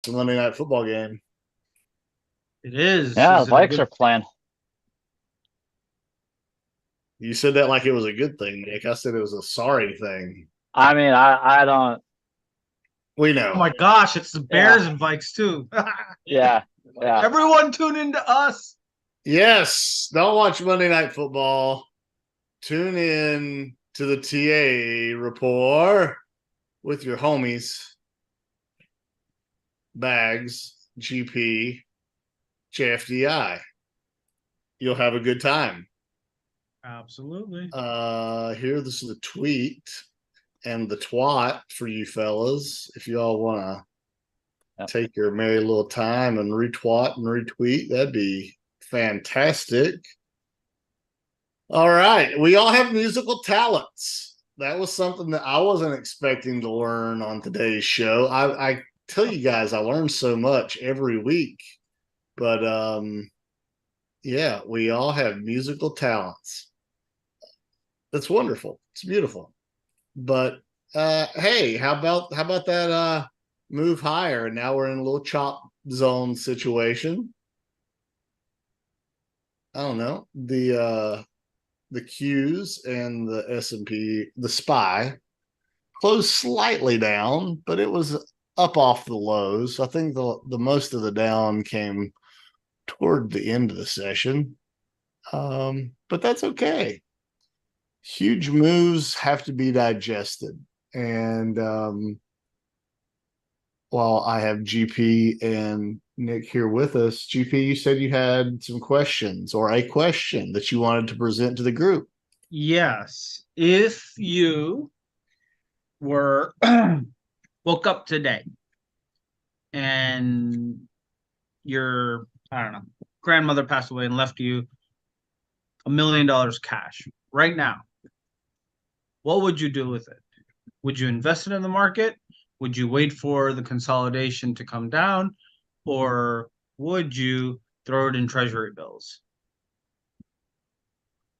It's a Monday Night Football game. It is. Yeah, Is the it a Vikes good? are playing. You said that like it was a good thing, Nick. I said it was a sorry thing. I mean, I don't. We Oh know. my gosh! It's the Yeah, Bears and Vikes too. yeah, yeah. Everyone tune into us. Yes, don't watch Monday Night Football. Tune in to the TA report with your homies, Bags, GP, JFDI. You'll have a good time. Absolutely. Here, this is the tweet and the twat for you fellas. If y'all want to Yep. take your merry little time and retweet and retweet, that'd be fantastic. All right. We all have musical talents. That was something that I wasn't expecting to learn on today's show. I tell you guys, I learn so much every week. But yeah, we all have musical talents. That's wonderful. It's beautiful. But hey, how about that move higher? Now we're in a little chop zone situation. I don't know. The Qs and the S&P, the SPY closed slightly down, but it was up off the lows. I think the most of the down came toward the end of the session. But that's okay. Huge moves have to be digested. And while I have GP and Nick here with us, GP, you said you had some questions or a question that you wanted to present to the group. Yes. If you were woke up today and your, I don't know, grandmother passed away and left you $1 million cash right now, what would you do with it? Would you invest it in the market? Would you wait for the consolidation to come down? Or would you throw it in treasury bills?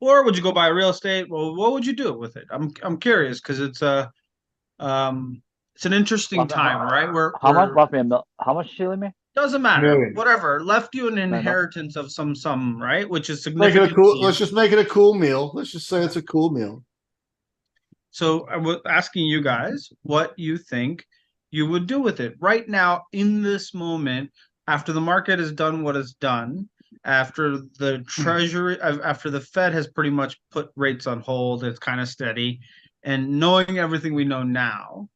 Or would you go buy real estate? Well, what would you do with it? I'm curious because it's an interesting Left, time, right? Where how much where left me? How much did she leave me? doesn't matter, Million. whatever left you an No, no. inheritance of some sum, right? Which is Make it a significant to cool. you. Let's just make it a cool meal. Let's just say it's a cool meal. So I was asking you guys what you think you would do with it right now in this moment after the market has done what it's done, after the treasury, after the Fed has pretty much put rates on hold, it's kind of steady, and knowing everything we know now,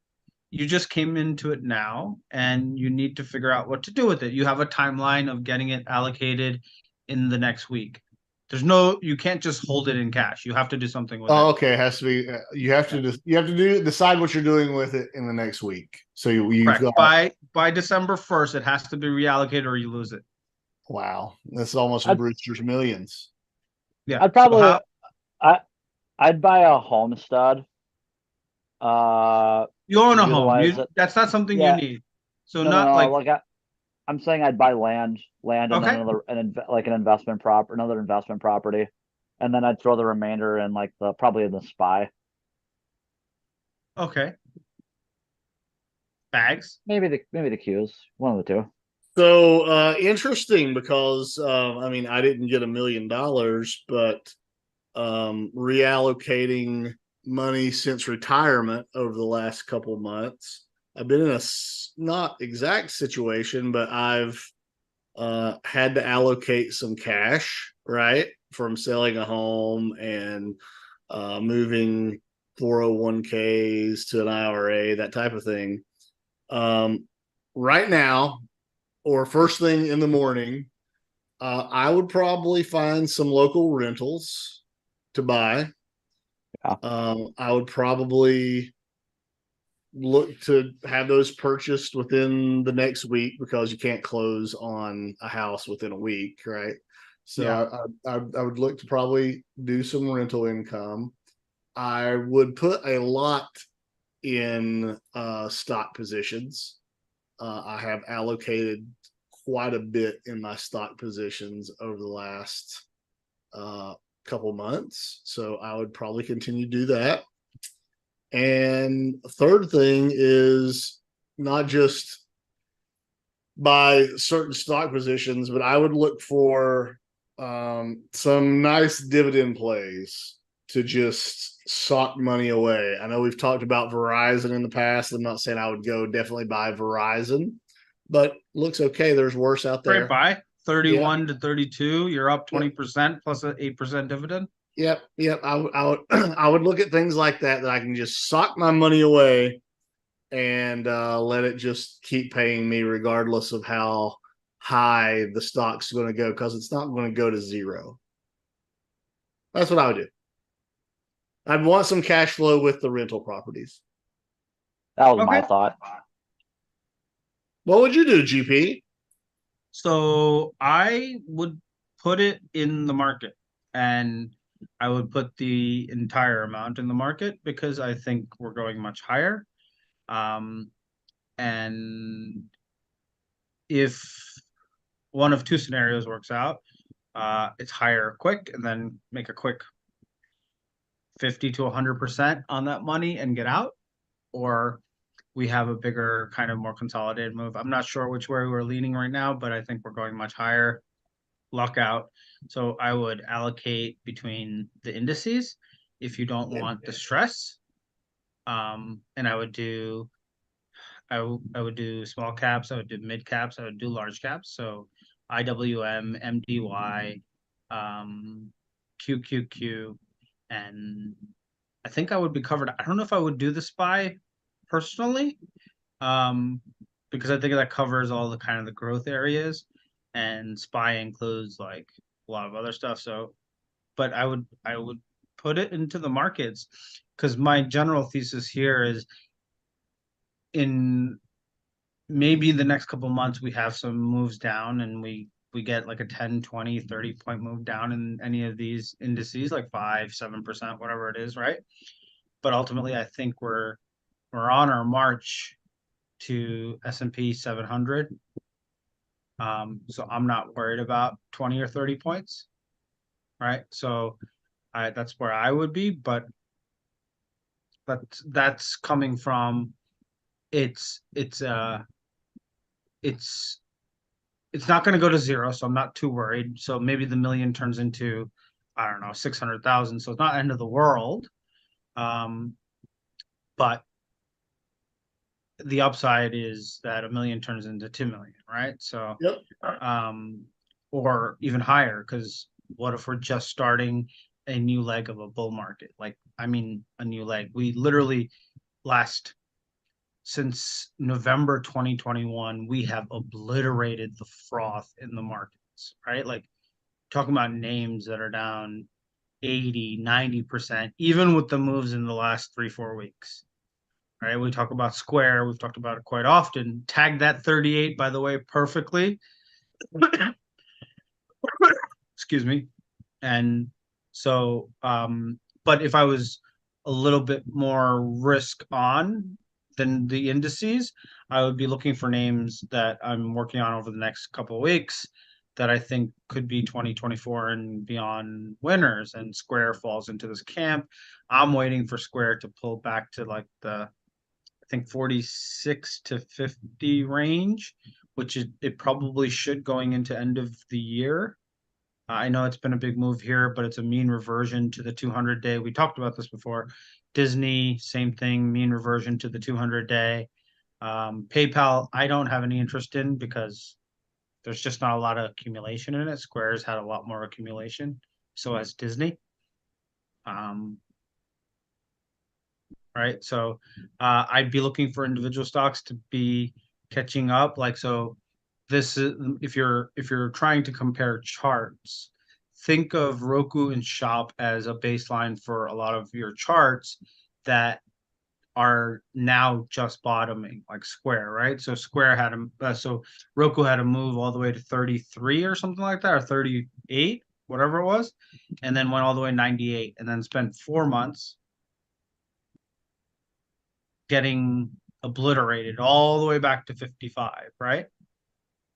you just came into it now and you need to figure out what to do with it. You have a timeline of getting it allocated in the next week. You can't just hold it in cash. You have to do something with Oh, it. okay. It has to be. Yeah. You have to decide what you're doing with it in the next week. So you've Correct. got. By December 1st, it has to be reallocated or you lose it. Wow, that's almost I'd Brewster's Millions. Yeah. I'd So probably how I I'd buy a homestead. Uh, you own a home. utilize You it. That's not something you Yeah, need. So no, no, not no. like Like I'm saying, I'd buy land, and then okay, like another investment property, and then I'd throw the remainder in like the probably in the SPY. okay. Bags. Maybe the Qs, one of the two. So interesting because I mean I didn't get $1 million, but reallocating money since retirement over the last couple of months. I've been in a not exact situation, but I've had to allocate some cash, right, from selling a home and moving 401ks to an IRA, that type of thing. Um, right now, or first thing in the morning, I would probably find some local rentals to buy. Yeah, I would probably look to have those purchased within the next week because you can't close on a house within a week, right? So Yeah. I would look to probably do some rental income. I would put a lot in stock positions. I have allocated quite a bit in my stock positions over the last couple months. So I would probably continue to do that. And third thing is not just buy certain stock positions, but I would look for some nice dividend plays to just sock money away. I know we've talked about Verizon in the past. I'm not saying I would go definitely buy Verizon, but looks okay. There's worse out Great there. buy. Yeah. 31 to 32. You're up 20% plus an 8% dividend. Yep. I would I would look at things like that I can just sock my money away and let it just keep paying me regardless of how high the stock's going to go, because it's not going to go to zero. That's what I would do. I'd want some cash flow with the rental properties. That was my Okay. thought. What would you do, GP? So I would put it in the market, and I would put the entire amount in the market because I think we're going much higher. And if one of two scenarios works out, it's higher quick and then make a quick 50 to 100% on that money and get out, or we have a bigger kind of more consolidated move. I'm not sure which way we're leaning right now, but I think we're going much higher. Luck out. So I would allocate between the indices if you don't want the stress. And I would do I would do small caps, I would do mid caps, I would do large caps. So IWM, MDY, QQQ, and I think I would be covered. I don't know if I would do the SPY personally, um, because I think that covers all the kind of the growth areas, and SPY includes like a lot of other stuff. So, but I would put it into the markets because my general thesis here is in maybe the next couple months we have some moves down and we get like a 10, 20, 30 point move down in any of these indices, like 5, 7%, whatever it is, right? But ultimately I think we're on our march to S&P 700. So I'm not worried about 20 or 30 points, right? So that's where I would be, but that's coming from it's it's it's not going to go to zero, so I'm not too worried. So maybe the million turns into, I don't know, 600,000. So it's not end of the world. Um, but the upside is that a million turns into 2 million, right? So, Yep. or even higher, because what if we're just starting a new leg of a bull market? Like, I mean, a new leg. We literally since November 2021, we have obliterated the froth in the markets, right? Like, talking about names that are down 80, 90%, even with the moves in the last 3, 4 weeks. Right. We talk about Square. We've talked about it quite often. Tag that 38, by the way, perfectly. Excuse me. And so, but if I was a little bit more risk on than the indices, I would be looking for names that I'm working on over the next couple of weeks that I think could be 2024 and beyond winners. And Square falls into this camp. I'm waiting for Square to pull back to like the, I think 46 to 50 range, which it probably should going into end of the year. I know it's been a big move here, but it's a mean reversion to the 200-day. We talked about this before. Disney, same thing, mean reversion to the 200-day. PayPal, I don't have any interest in because there's just not a lot of accumulation in it. Square's had a lot more accumulation. So has Disney. Right. So I'd be looking for individual stocks to be catching up. Like, so this is if you're trying to compare charts, think of Roku and Shop as a baseline for a lot of your charts that are now just bottoming, like Square, right? So Square had so Roku had a move all the way to 33 or something like that, or 38, whatever it was, and then went all the way 98, and then spent 4 months getting obliterated all the way back to 55, right?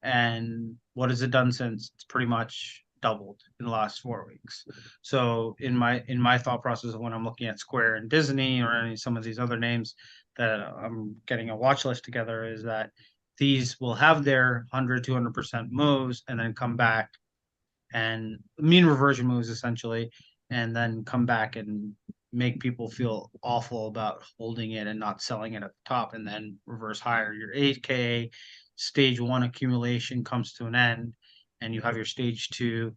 And what has it done since? It's pretty much doubled in the last 4 weeks. So in my thought process when I'm looking at Square and Disney or some of these other names that I'm getting a watch list together, is that these will have their 100, 200% moves and then come back and mean reversion moves essentially, and then come back and make people feel awful about holding it and not selling it at the top and then reverse higher. Your 8K stage one accumulation comes to an end and you have your stage two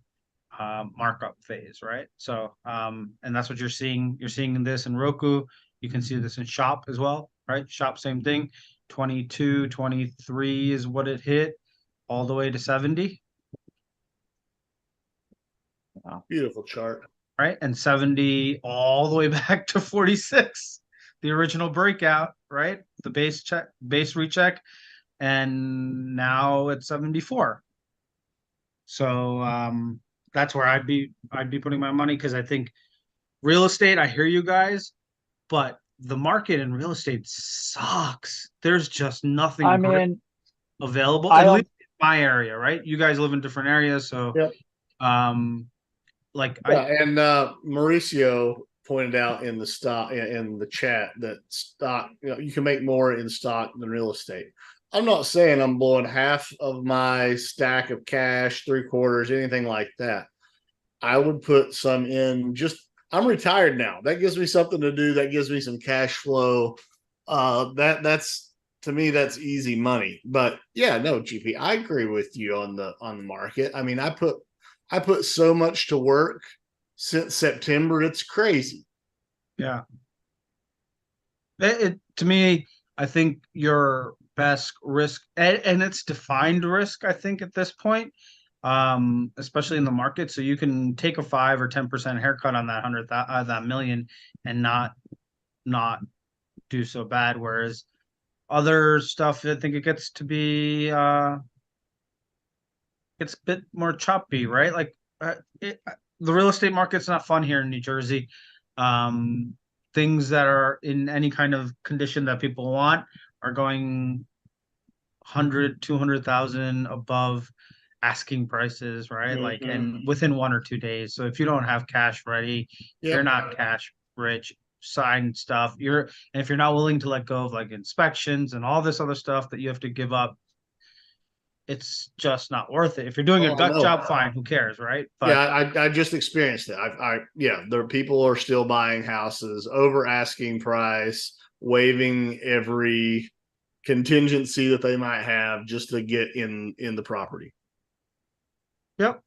markup phase, right? So, and that's what you're seeing. You're seeing this in Roku. You can see this in Shop as well, right? Shop, same thing. 22, 23 is what it hit all the way to 70. Beautiful chart. Right? And 70 all the way back to 46, the original breakout, right? The base recheck, and now it's 74. So that's where I'd be putting my money, because I think real estate, I hear you guys, but the market in real estate sucks. There's just nothing I mean, available, I at least don't. in my area, right? You guys live in different areas, so Yep. like Yeah, and Mauricio pointed out in the chat that stock, you can make more in stock than real estate. I'm not saying I'm blowing half of my stack of cash, three quarters, anything like that. I would put some in. I'm retired now. That gives me something to do. That gives me some cash flow. That's to me, that's easy money. But yeah, no, GP, I agree with you on the market. I mean, I put so much to work since September. It's crazy. Yeah. To me, I think your best risk, and it's defined risk, I think, at this point, especially in the market. So you can take a 5 or 10% haircut on that million and not do so bad. Whereas other stuff, I think it gets to be it's a bit more choppy, right? Like the real estate market's not fun here in New Jersey. Things that are in any kind of condition that people want are going 100, 200,000 above asking prices, right? Mm-hmm. Like, and within 1 or 2 days. So if you don't have cash ready, if you're not cash rich, sign stuff. And if you're not willing to let go of like inspections and all this other stuff that you have to give up, it's just not worth it. If you're doing a gut job, fine, who cares, right? But yeah, I just experienced it. Yeah, there people are still buying houses over asking price, waiving every contingency that they might have just to get in the property. Yep.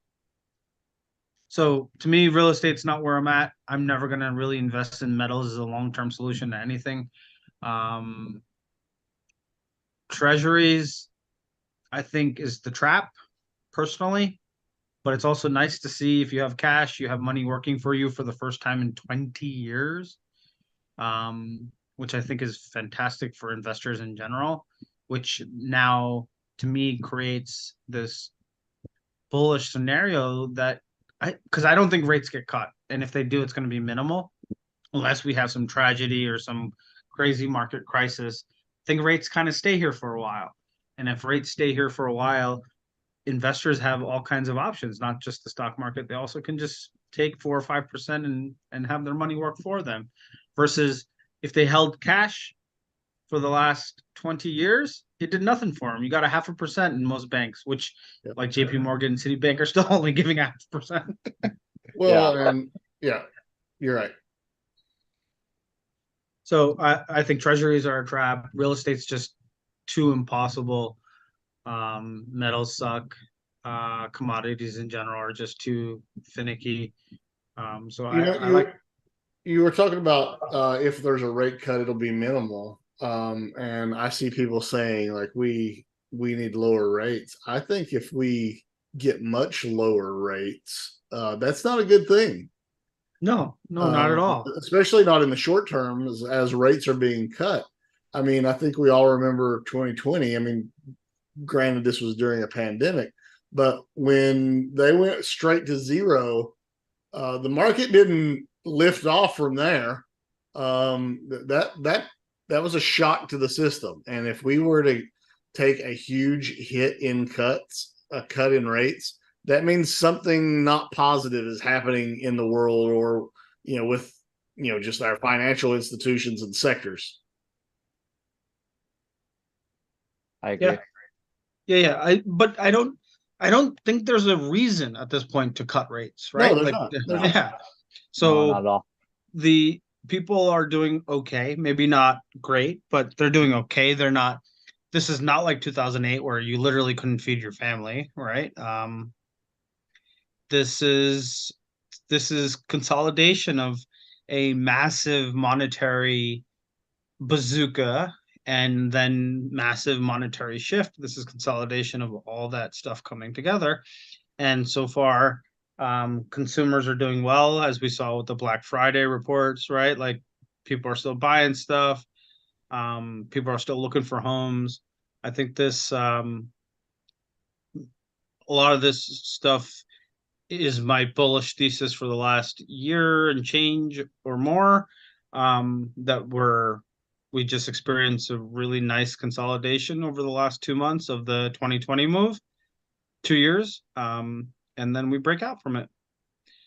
So to me, real estate's not where I'm at. I'm never going to really invest in metals as a long-term solution to anything. Treasuries, I think, is the trap personally, but it's also nice to see if you have cash, you have money working for you for the first time in 20 years, which I think is fantastic for investors in general, which now to me creates this bullish scenario that because I don't think rates get cut. And if they do, it's going to be minimal unless we have some tragedy or some crazy market crisis. I think rates kind of stay here for a while. And if rates stay here for a while, investors have all kinds of options, not just the stock market. They also can just take 4 or 5% and have their money work for them. Versus if they held cash for the last 20 years, it did nothing for them. You got 0.5% in most banks, which like JP Morgan and Citibank are still only giving 0.5%. Well, and yeah, you're right. So I think treasuries are a trap. Real estate's just too impossible. Metals suck. Commodities in general are just too finicky. So I like. You were talking about if there's a rate cut, it'll be minimal. And I see people saying like we need lower rates. I think if we get much lower rates, that's not a good thing. No, not at all. Especially not in the short term as rates are being cut. I mean, I think we all remember 2020. I mean, granted, this was during a pandemic, but when they went straight to zero, the market didn't lift off from there. That was a shock to the system. And if we were to take a huge hit in cuts, a cut in rates, that means something not positive is happening in the world, or with just our financial institutions and sectors. I agree. Yeah. But I don't think there's a reason at this point to cut rates, No, right? there's Like, not. There's No, not. yeah. no, not So at all. the people are doing okay, maybe not great, but they're doing okay. They're not. This is not like 2008 where you literally couldn't feed your family, right? This is this is consolidation of a massive monetary bazooka and then massive monetary shift. This is consolidation of all that stuff coming together. And so far, consumers are doing well, as we saw with the Black Friday reports, right? Like people are still buying stuff. People are still looking for homes. I think a lot of this stuff is my bullish thesis for the last year and change or more. That we just experienced a really nice consolidation over the last 2 months of the 2020 move, 2 years, and then we break out from it.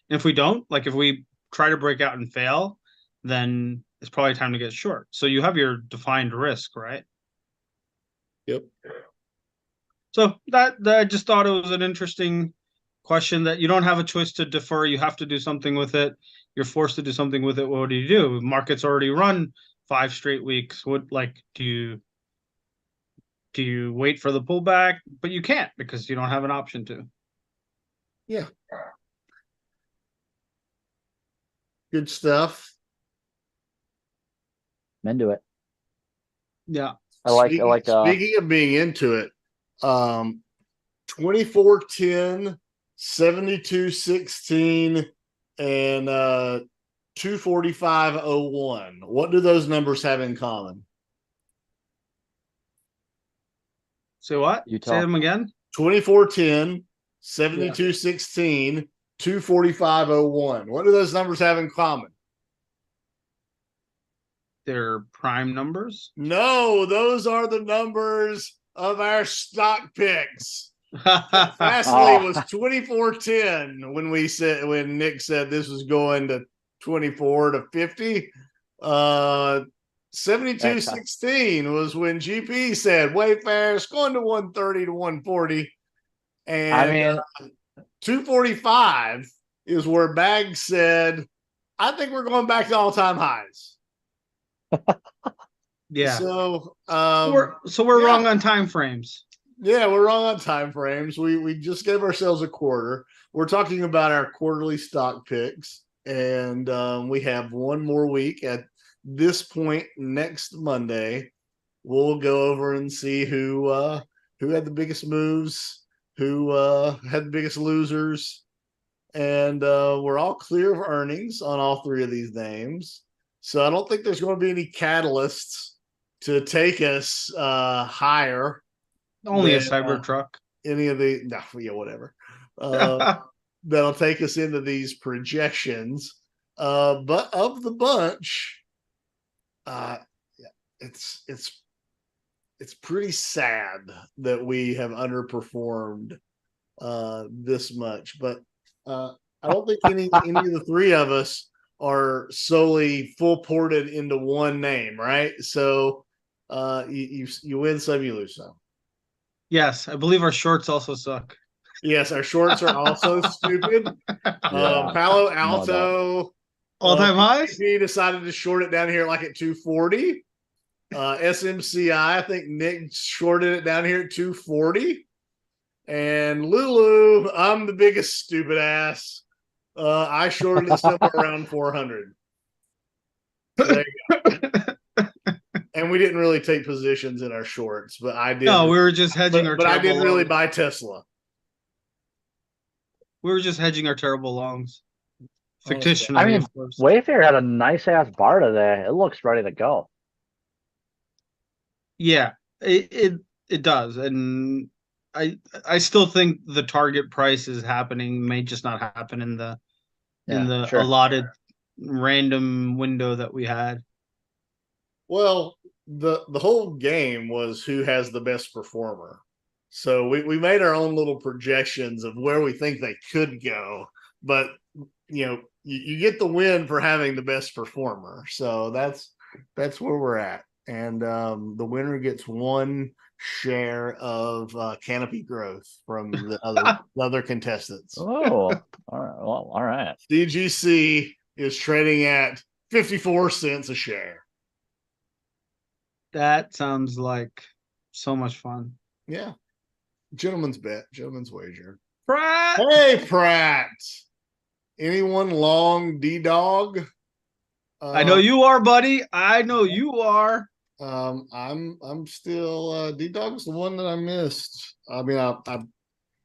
And if we don't, like if we try to break out and fail, then it's probably time to get short. So you have your defined risk, right? Yep. So that I just thought it was an interesting question that you don't have a choice to defer. You have to do something with it. You're forced to do something with it. What do you do? Markets already run 5 straight weeks. What like do you wait for the pullback? But you can't because you don't have an option to. Yeah. Good stuff. I'm into it. Yeah. I like Speaking of being into it, 2410, 7216, and 24501. What do those numbers have in common? So what? Say Utah. them again. 2410, 7216, 24501. What do those numbers have in common? They're prime numbers. No, those are the numbers of our stock picks. Fastly was 2410 when Nick said this was going to 24 to 50. 7216 was when GP said Wayfarer's going to 130 to 140. And I mean, 245 is where Bag said, I think we're going back to all-time highs. Yeah. So we're wrong on time frames. Yeah, we're wrong on time frames. We just gave ourselves a quarter. We're talking about our quarterly stock picks, and we have one more week. At this point, next Monday, we'll go over and see who had the biggest moves, who had the biggest losers, and we're all clear of earnings on all three of these names. So I don't think there's going to be any catalysts to take us higher. Only a Cybertruck. Any of the whatever. That'll take us into these projections. But of the bunch, it's pretty sad that we have underperformed this much. But I don't think any of the three of us are solely full ported into one name, right? So you win some, you lose some. Yes, I believe our shorts also suck. Yes, our shorts are also stupid. Palo Alto all-time highs. He decided to short it down here like at 240. SMCI, I think Nick shorted it down here at 240. And Lulu, I'm the biggest stupid ass. I shorted it somewhere around 400. So there you go. And we didn't really take positions in our shorts, but I did. No, we were just hedging our. But I didn't really longs. buy Tesla. We were just hedging our terrible longs. Fictionally, I mean, of course. Wayfair had a nice ass bar today. It looks ready to go. Yeah, it does, and I still think the target price is happening. May just not happen in the allotted random window that we had. Well, the whole game was who has the best performer. So we made our own little projections of where we think they could go, but you get the win for having the best performer. So that's where we're at. And the winner gets one share of canopy growth from the other contestants. Oh, all right. Well, all right. DGC is trading at 54 cents a share. That sounds like so much fun. Yeah. Gentleman's bet, gentleman's wager. Pratt! Hey, Pratt. Anyone long D-Dog? I know you are, buddy. I know you are. I'm still D-Dog's the one that I missed. I mean,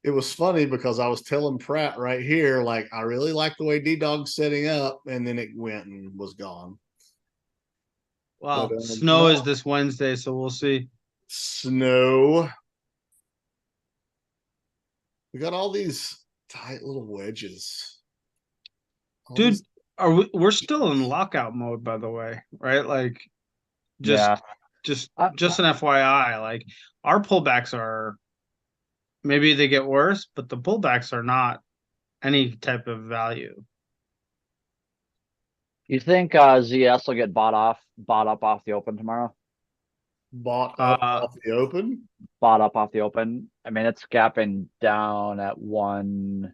it was funny because I was telling Pratt right here, like, I really like the way D-Dog's setting up, and then it went and was gone. Well, But, snow is this Wednesday, so we'll see. Snow. We got all these tight little wedges. Dude, we're still in lockout mode, by the way, right? Like, just Yeah. just an FYI, like our pullbacks are maybe they get worse, but the pullbacks are not any type of value. You think ZS will get bought up off the open tomorrow? Bought up off the open? Bought up off the open. I mean, it's gapping down at one.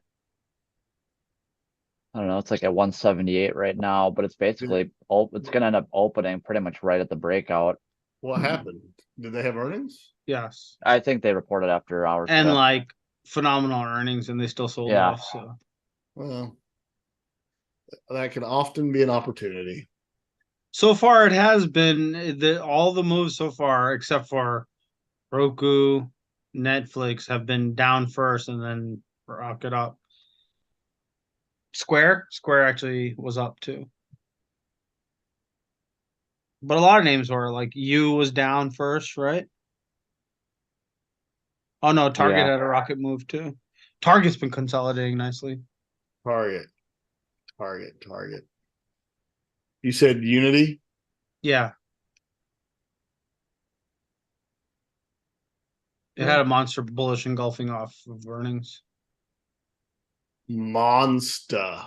I don't know. It's like at 178 right now, but it's basically it's going to end up opening pretty much right at the breakout. What happened? Did they have earnings? Yes. I think they reported after hours. And like phenomenal earnings, and they still sold off. So, well, that can often be an opportunity. So far, it has been all the moves so far, except for Roku, Netflix, have been down first and then rocket up. Square actually was up too. But a lot of names were like U was down first, right? Oh no, Target had a rocket move too. Target's been consolidating nicely. Target. You said Unity? Yeah. It had a monster bullish engulfing off of earnings. Monster.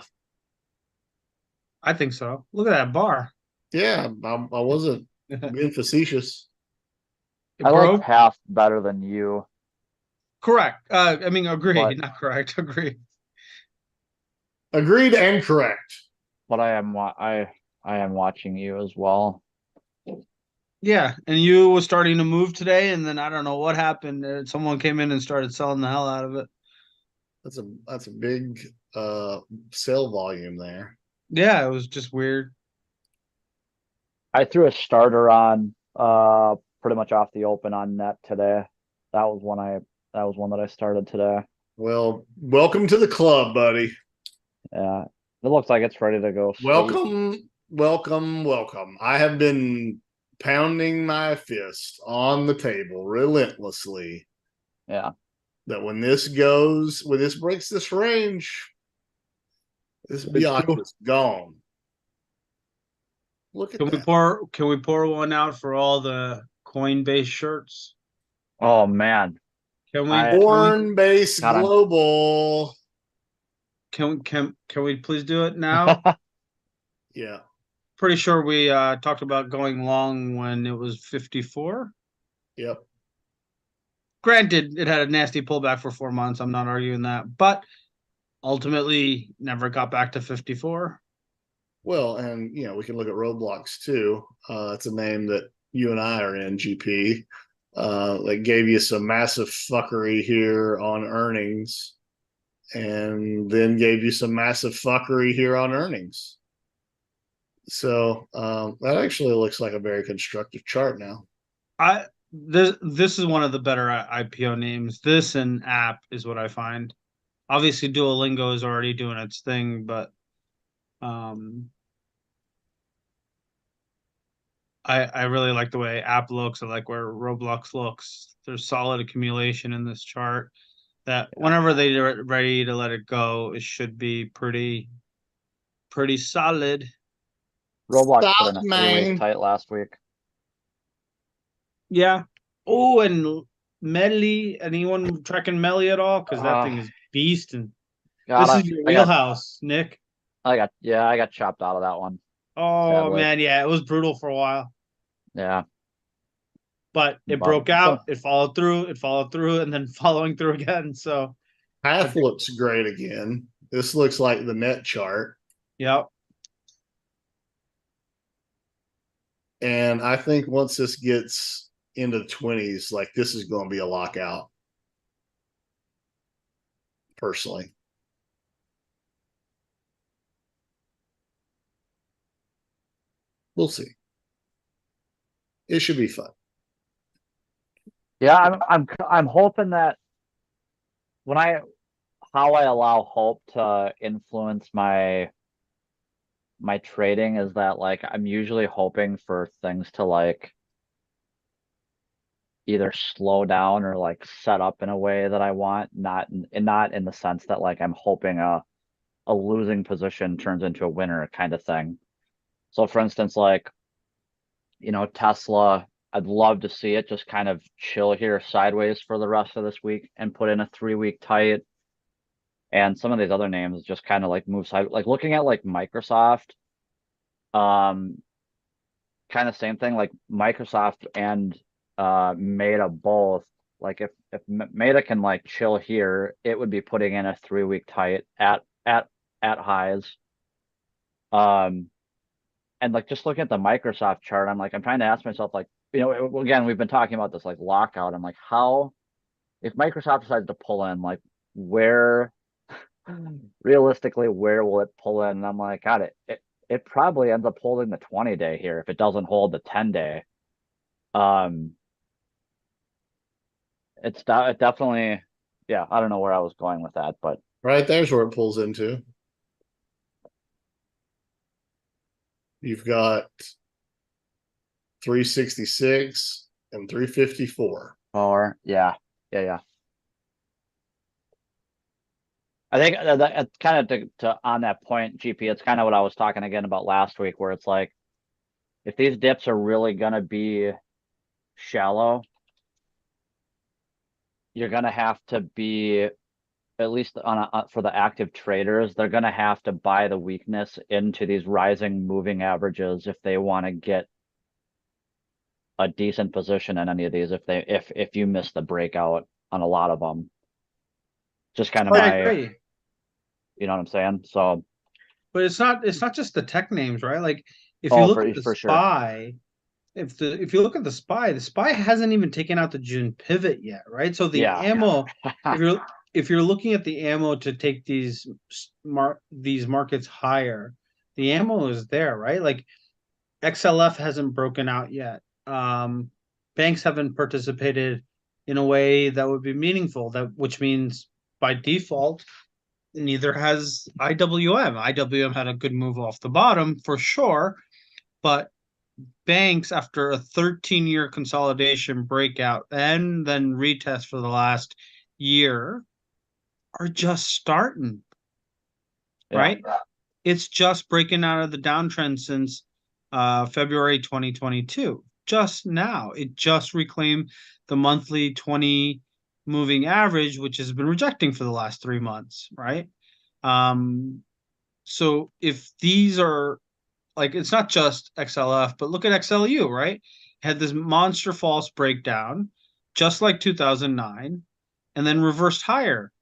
I think so. Look at that bar. Yeah, I wasn't being facetious. I like half better than you. Correct. I mean, agree, not correct. Agree. Agreed and correct. But I am watching you as well. Yeah, and you was starting to move today, and then I don't know what happened. Someone came in and started selling the hell out of it. That's a big sell volume there. Yeah, it was just weird. I threw a starter on pretty much off the open on net today. That was one that I started today. Well, welcome to the club, buddy. Yeah. It looks like it's ready to go. Welcome. I have been pounding my fist on the table relentlessly. Yeah. That when this breaks this range, this biatch is gone. Look at that. Can we pour one out for all the Coinbase shirts? Oh man. Coinbase Global. Can we please do it now? Yeah. Pretty sure we talked about going long when it was 54. Yep. Granted, it had a nasty pullback for 4 months. I'm not arguing that, but ultimately never got back to 54. Well, and we can look at Roblox too. It's a name that you and I are in, GP. That gave you some massive fuckery here on earnings, and then gave you some massive fuckery here on earnings. So that actually looks like a very constructive chart now. This is one of the better IPO names. This and app is what I find. Obviously, Duolingo is already doing its thing, but I really like the way app looks. I like where Roblox looks. There's solid accumulation in this chart. That whenever they're ready to let it go, it should be pretty solid. Roblox put in a 3-week tight last week. Yeah. Oh, and Melly. Anyone tracking Melly at all? Because that thing is beast, and this is your wheelhouse, Nick. I got chopped out of that one. Oh sadly. Man, yeah, it was brutal for a while. Yeah. but it broke out, it followed through, and then following through again. So half looks great again. This looks like the net chart. Yep. And I think once this gets into the 20s, like this is going to be a lockout. Personally. We'll see. It should be fun. Yeah, I'm hoping that how I allow hope to influence my trading is that like I'm usually hoping for things to like either slow down or like set up in a way that I want, not in the sense that like I'm hoping a losing position turns into a winner kind of thing. So for instance, like, Tesla, I'd love to see it just kind of chill here sideways for the rest of this week and put in a 3-week tight. And some of these other names just kind of like move side, like looking at like Microsoft, kind of same thing, like Microsoft and Meta both. Like if Meta can like chill here, it would be putting in a 3-week tight at highs. And like just looking at the Microsoft chart, I'm trying to ask myself, like, again, we've been talking about this like lockout. I'm like, how, if Microsoft decides to pull in, like, where realistically, where will it pull in? And I'm like, God, it probably ends up holding the 20-day here if it doesn't hold the 10-day. It definitely, yeah, I don't know where I was going with that, but right there's where it pulls into. You've got 366 and 354. or yeah. I think that kind of to on that point, GP, it's kind of what I was talking again about last week, where it's like, if these dips are really going to be shallow, you're going to have to be, at least for the active traders, they're going to have to buy the weakness into these rising moving averages if they want to get a decent position in any of these. If you miss the breakout on a lot of them, just kind of I agree. you know what I'm saying? So, but it's not just the tech names, right? Like if you look at the SPY, sure. if you look at the SPY hasn't even taken out the June pivot yet, right? So the ammo, if you're looking at the ammo to take these markets higher, the ammo is there, right? Like XLF hasn't broken out yet. Banks haven't participated in a way that would be meaningful, which means by default, neither has IWM. IWM had a good move off the bottom for sure, but banks, after a 13-year consolidation breakout and then retest for the last year, are just starting, right? It's just breaking out of the downtrend since February 2022. Just now, it just reclaimed the monthly 20 moving average, which has been rejecting for the last 3 months, right? So if these are, like, it's not just XLF, but look at XLU, right? Had this monster false breakdown, just like 2009, and then reversed higher.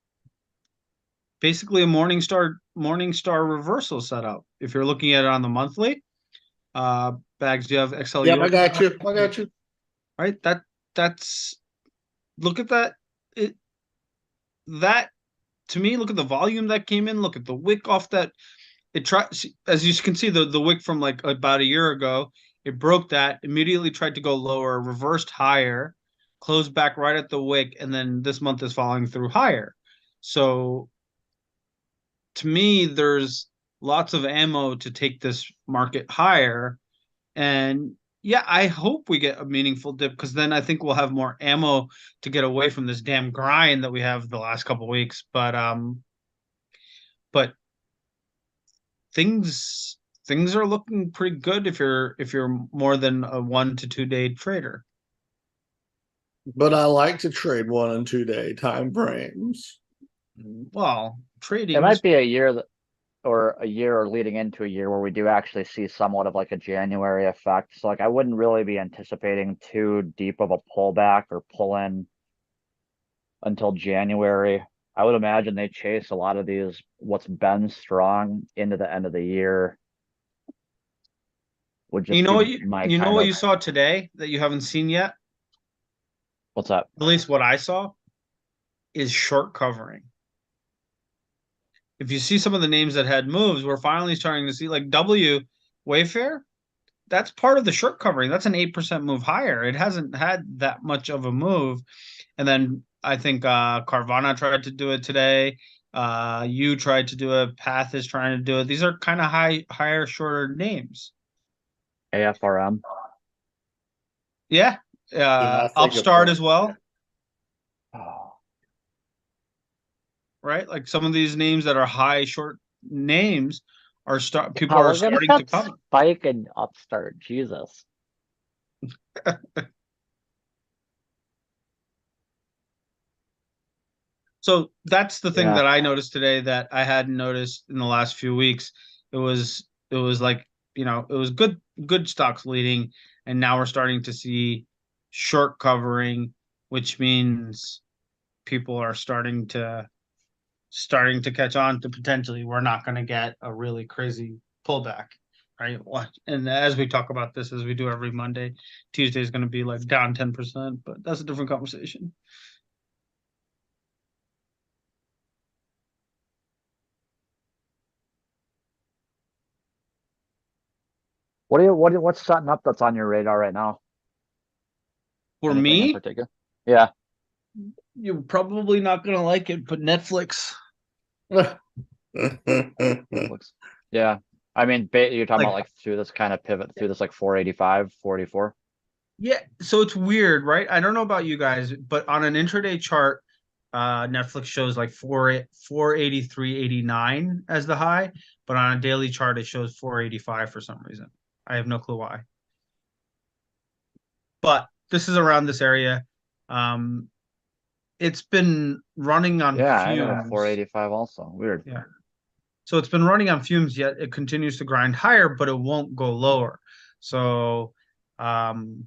Basically a Morningstar reversal setup. If you're looking at it on the monthly, Bags, do you have XLU? Yeah, I got you. Right? That's look at that. That to me, look at the volume that came in, look at the wick off that. It tried, as you can see, the wick from like about a year ago, it broke that, immediately tried to go lower, reversed higher, closed back right at the wick, and then this month is falling through higher. So to me, there's lots of ammo to take this market higher. And yeah, I hope we get a meaningful dip, because then I think we'll have more ammo to get away from this damn grind that we have the last couple of weeks. But things are looking pretty good if you're more than a 1 to 2 day trader. But I like to trade 1 and 2 day time frames. Well, trading, it might be a year that or a year or leading into a year where we do actually see somewhat of like a January effect. So like I wouldn't really be anticipating too deep of a pullback or pull in until January. I would imagine they chase a lot of these what's been strong into the end of the year would You just know be what my you know kind what of you saw today that you haven't seen yet? what's that? At least what I saw is short covering. If you see some of the names that had moves, we're finally starting to see like Wayfair. That's part of the short covering. That's an 8% move higher. It hasn't had that much of a move. And then I think Carvana tried to do it today. You tried to do it. Path is trying to do it. These are kind of higher, shorter names. AFRM. Yeah. Yeah, I think of Upstart as well, Oh, right? Like some of these names that are high, short names are people are we're gonna starting to have come. Spike and Upstart. Jesus. So that's the thing Yeah. that I noticed today that I hadn't noticed in the last few weeks. It was like, it was good stocks leading, and now we're starting to see short covering, which means people are starting to catch on to potentially we're not going to get a really crazy pullback, right? And as we talk about this as we do every Monday, Tuesday is going to be like down 10%, but that's a different conversation. What's setting up that's on your radar right now? For Anything in me, particular? Yeah. you're probably not going to like it, but Netflix. Netflix. Yeah. I mean, you're talking Like, about like through this kind of pivot through this like 485, 44. yeah, so it's weird, right? I don't know about you guys, but on an intraday chart, Netflix shows like 483.89 as the high, but on a daily chart it shows 485 for some reason. I have no clue why. But this is around this area. Um, it's been running on Yeah, I got a fumes. 485 also. Weird. Yeah. So it's been running on fumes, yet it continues to grind higher, but it won't go lower. So um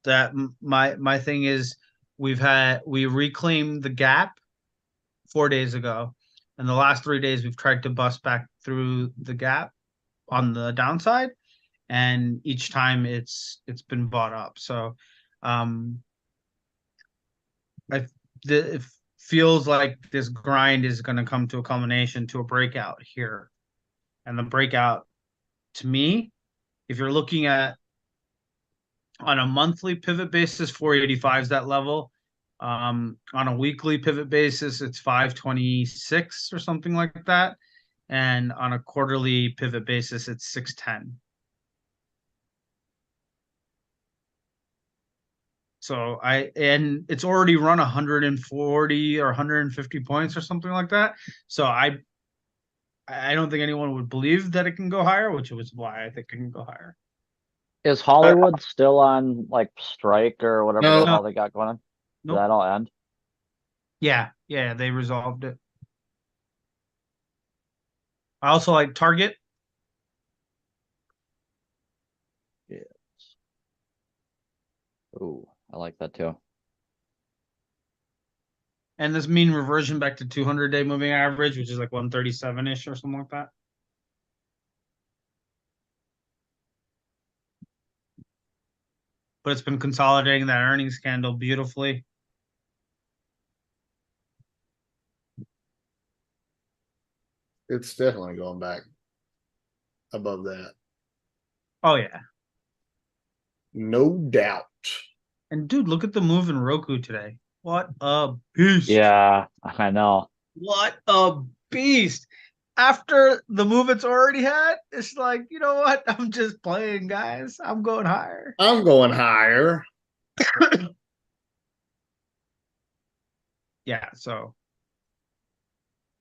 that my thing is we reclaimed the gap 4 days ago, and the last 3 days we've tried to bust back through the gap on the downside, and each time it's been bought up. So um I it feels like this grind is going to come to a culmination to a breakout here. And the breakout, to me, if you're looking at on a monthly pivot basis, 485 is that level. On a weekly pivot basis, it's 526 or something like that. And on a quarterly pivot basis, it's 610. And it's already run 140 or 150 points or something like that. So I don't think anyone would believe that it can go higher, which was why I think it can go higher. Is Hollywood still on like strike or whatever the No, No, hell they got going on? Did nope. that all end? Yeah, they resolved it. I also like Target. Yeah. Ooh, I like that too. And this mean reversion back to 200-day moving average, which is like 137-ish or something like that. But it's been consolidating that earnings candle beautifully. it's definitely going back above that. Oh yeah. No doubt. And dude, look at the move in Roku today. What a beast. Yeah, I know. What a beast. After the move it's already had, it's like, you know what? I'm just playing, guys. I'm going higher. I'm going higher. Yeah, so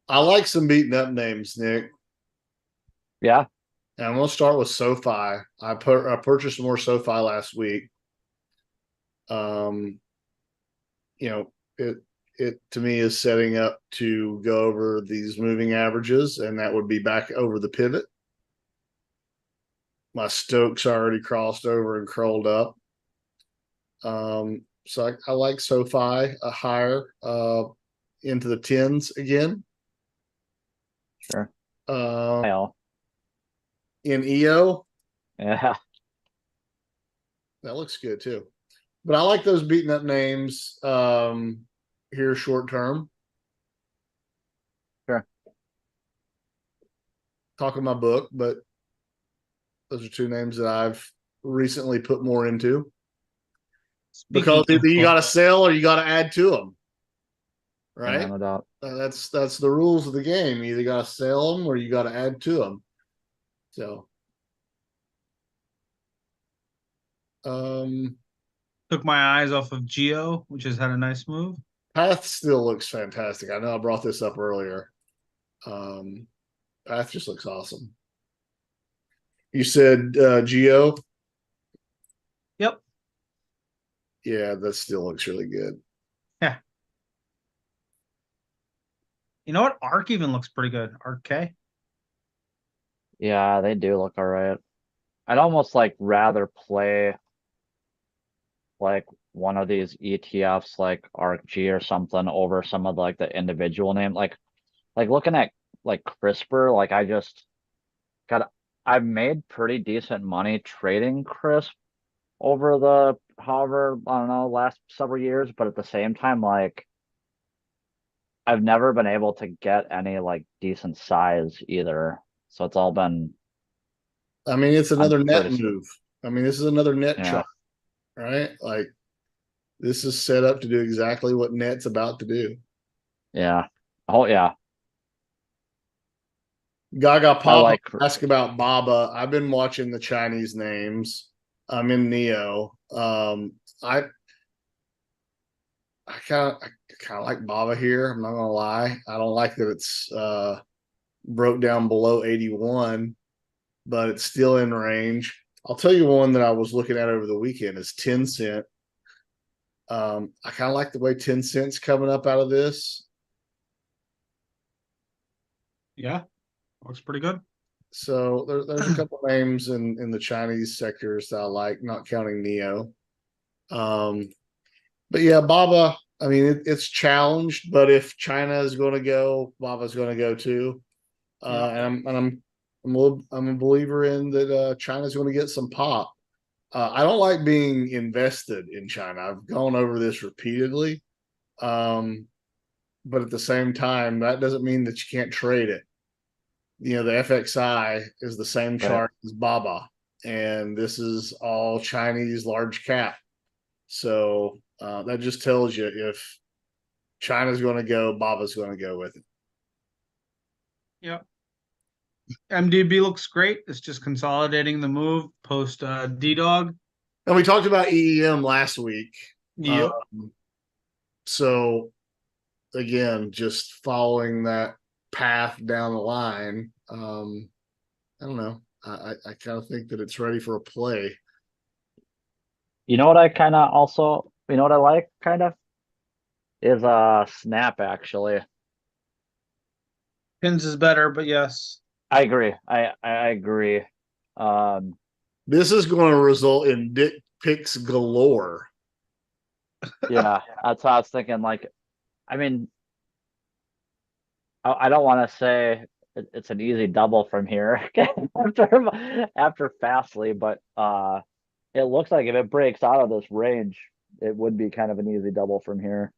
I like some beaten up names, Nick. Yeah. And I'm going to start with SoFi. I purchased more SoFi last week. Um, you know, it to me is setting up to go over these moving averages, and that would be back over the pivot. My Stokes already crossed over and curled up. So I like SOFI a higher into the tens again. Sure. In EO, Yeah. that looks good too. But I like those beaten up names here short term. Sure. Talking my book, but those are two names that I've recently put more into. Because either you got to sell or you got to add to them, right? Yeah, no doubt. That's the rules of the game. You either got to sell them or you got to add to them. So, Took my eyes off of Geo, which has had a nice move. Path still looks fantastic. I know I brought this up earlier. Path just looks awesome. You said Geo? Yep. Yeah, that still looks really good. Yeah. You know what? Arc even looks pretty good. Arc K. Yeah, they do look all right. I'd almost like rather play like one of these ETFs like ARCG or something over some of like the individual name. Like looking at like CRISPR, like I've made pretty decent money trading CRISP over the however, I don't know, last several years, but at the same time, like I've never been able to get any like decent size either. So it's all been I mean, it's another net pretty, move. I mean, this is another net yeah. chart, right? Like this is set up to do exactly what net's about to do. Yeah. Oh yeah. Gaga I Papa like ask about Baba. I've been watching the Chinese names. I'm in Neo. I kind of like Baba here. I'm not gonna lie. I don't like that it's broke down below 81, but it's still in range. I'll tell you one that I was looking at over the weekend is 10 cent. I kind of like the way 10 cents coming up out of this. Yeah. Looks pretty good. So there's a couple names in the Chinese sectors that I like, not counting Neo. But yeah, Baba. I mean, it's challenged, but if China is going to go, Baba's going to go too. And I'm a believer in that. China's going to get some pop. I don't like being invested in China. I've gone over this repeatedly, but at the same time, that doesn't mean that you can't trade it. You know, the FXI is the same chart as Baba, and this is all Chinese large cap. So that just tells you if China's going to go, Baba's going to go with it. Yep. MDB looks great. It's just consolidating the move post D-Dog. And we talked about EEM last week. Yep. So again, just following that path down the line. I don't know. I kind of think that it's ready for a play. You know what I kind of also, you know what I like kind of is Snap actually. Pins is better, but yes. I agree. I agree. This is going to result in dick pics galore. Yeah, that's how I was thinking. Like, I mean, I don't want to say it's an easy double from here after Fastly, but it looks like if it breaks out of this range, it would be kind of an easy double from here.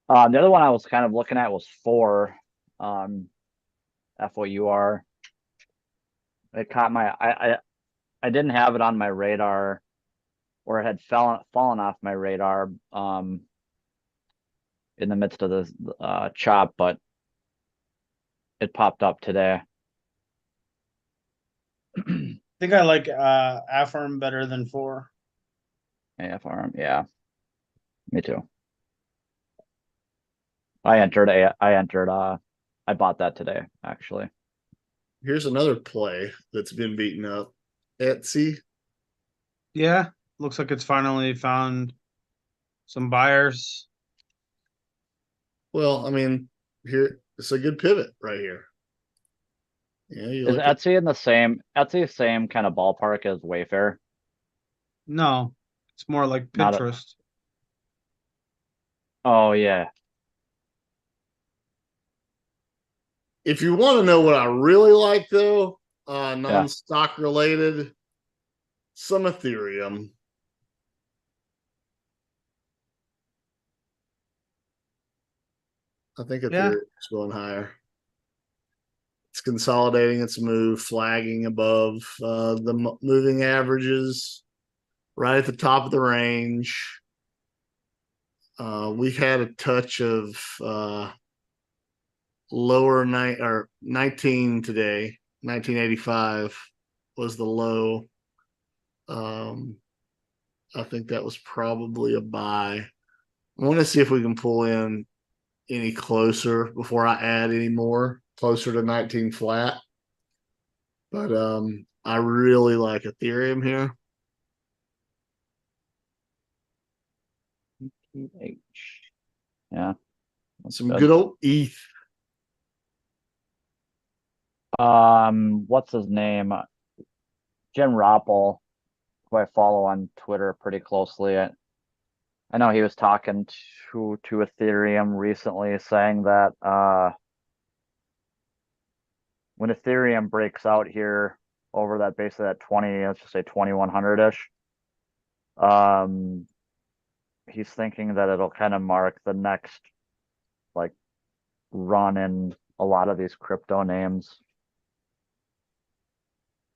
The other one I was kind of looking at was four, FOUR. It caught my I didn't have it on my radar, or it had fallen off my radar in the midst of the chop, but it popped up today. I think I like Affirm better than 4. AFRM, yeah, me too. I bought that today actually. Here's another play that's been beaten up. Etsy. Yeah, looks like it's finally found some buyers. Well, I mean, here it's a good pivot right here. Yeah, you Is look at Etsy in the same kind of ballpark as Wayfair? No, it's more like Not a, Pinterest. oh yeah. if you want to know what I really like though, Yeah. non-stock related, some Ethereum. I think Yeah, Ethereum's going higher. It's consolidating its move, flagging above the moving averages, right at the top of the range. We had a touch of lower night or 19 today. 1985 was the low. I think that was probably a buy. I want to see if we can pull in any closer before I add any more, closer to 19 flat. But I really like Ethereum here. Yeah. That's Some good. good old ETH. What's his name? Jim Roppel, who I follow on Twitter pretty closely. I know he was talking to Ethereum recently, saying that when Ethereum breaks out here over that basically that 20, let's just say 2100-ish, um, he's thinking that it'll kind of mark the next like run in a lot of these crypto names.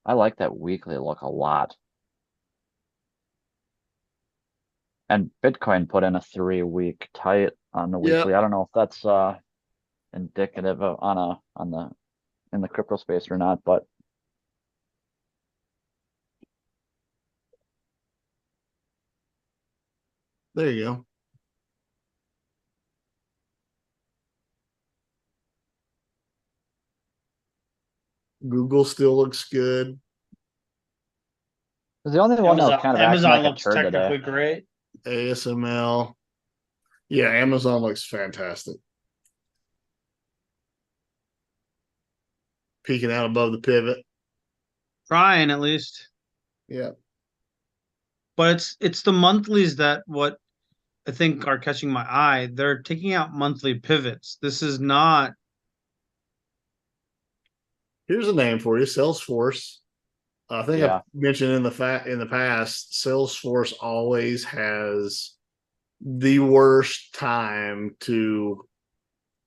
I like that weekly look a lot. And Bitcoin put in a 3-week tight on the Yep. weekly. I don't know if that's indicative of on the in the crypto space or not, but There you go. Google still looks good. it's the only one that was kind of acting Amazon like a looks turd today. technically great. ASML. Yeah, Amazon looks fantastic. Peeking out above the pivot. Trying at least. Yeah. But it's the monthlies that what I think are catching my eye. They're taking out monthly pivots. This is not. Here's a name for you, Salesforce. I think I've Yeah. mentioned in the past, Salesforce always has the worst time to